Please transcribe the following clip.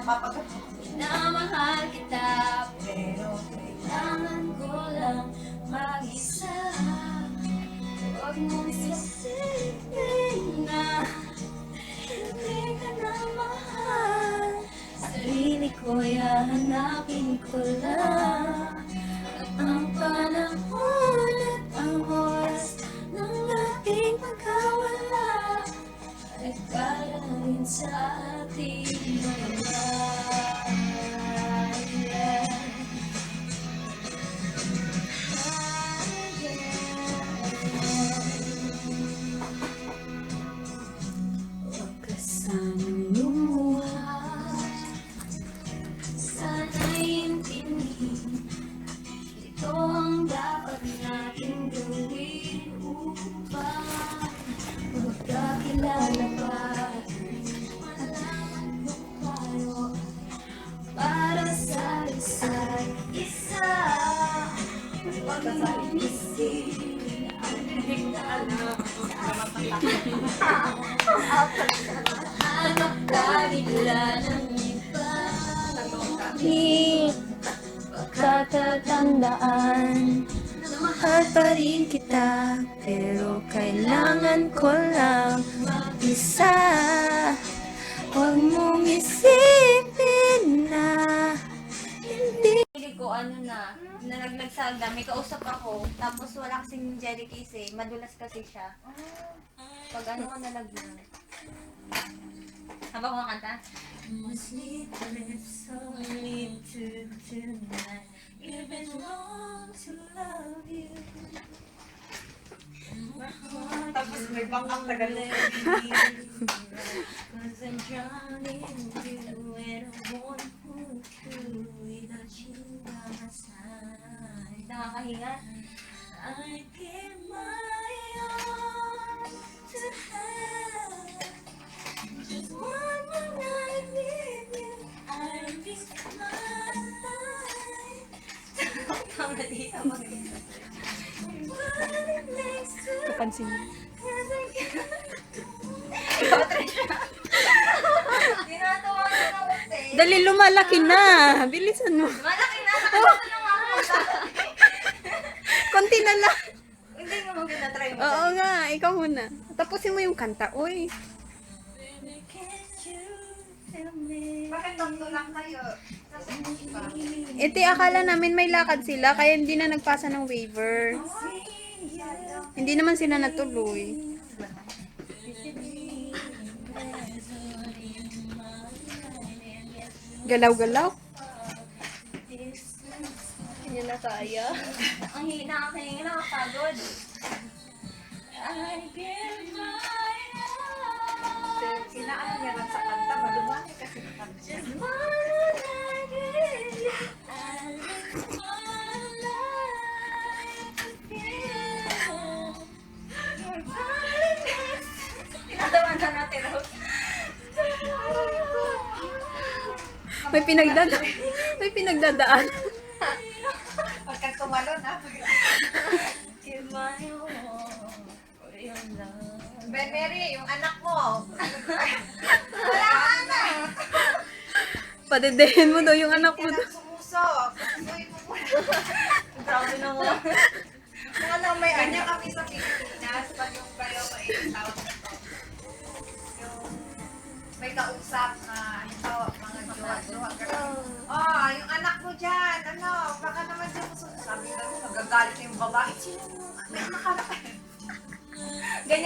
Minamahal kita, pero kailangan ko lang mag-isa. Huwag mong isipin na hindi ka na mahal. Sarili ko'y hahanapin ko lang. At ang panahon at ang oras ng ating pagkawala ay para rin sa ating dalawa. Huwag ka sanang lumuha, sana'y intindihin. Ito ang dapat nating gawin upang magkakilala pa. Malaman mo tayo para sa isa't isa. Huwag mong isipin ang alam. Hanap ka bigla ng iba. Di pagkatatandaan na mahal pa rin kita, pero kailangan ko lang mag-isa. Huwag mong isipin na hindi. Pili ko nalaglag sa hagdan, may kausap ako, tapos wala kasing jelly case eh, madulas kasi siya. Pag ano ka nalaglag. Habang kumakanta? Sleepless only to tonight. You've been wrong to love you. Tapos may bangkak na gano'n. Cause I'm drowning in you and I won't move through without you by my side. Nakakahinga? I give my all to have just one more night with you. I risk my life. Tama dito. Running next to you. Napansin niyo. 'Cause I can't. Ikaw, Trisha. Ginatawa na ako eh. Dali, lumalaki na. Bilisan mo. Malaki na, nakasama na nga ako. Konti na lang. Hindi mo maganda, try mo. Oo nga, ikaw muna. Tapusin mo yung kanta. Uy. Baby, can't you feel me? Bakit tatlo lang kayo? Nasaan yung iba? Iti, akala namin may lakad sila, kaya hindi na nagpasa ng waiver. Hindi naman sila natuloy. Galaw-galaw. Hindi na kaya. Ang hina, nakapagod. I give my all. Sinaan niya lang sa kanta, malumani kasi sa kanta. Just one night with you. I risk my life again. You're running next Tinatawa na natin, Rose. May pinagdadaan. Pagka tumalon, ha? Give my all for your love. Ben Mary, yung anak mo. Wala ka na. Padedehin mo daw yung anak mo. Yan ang sumusok. Susuin mo muna. Grabe na nga. Kung ano, may anya kami sa Pilipinas, pag yung kayo ay tawag nito. Yung may kausap na, ito, mga jowa-jowa. Oh, yung anak mo dyan, ano, baka naman dyan mo sabi na, nagagalit na yung babae. Sino mo? May anak ka na. Ganyan.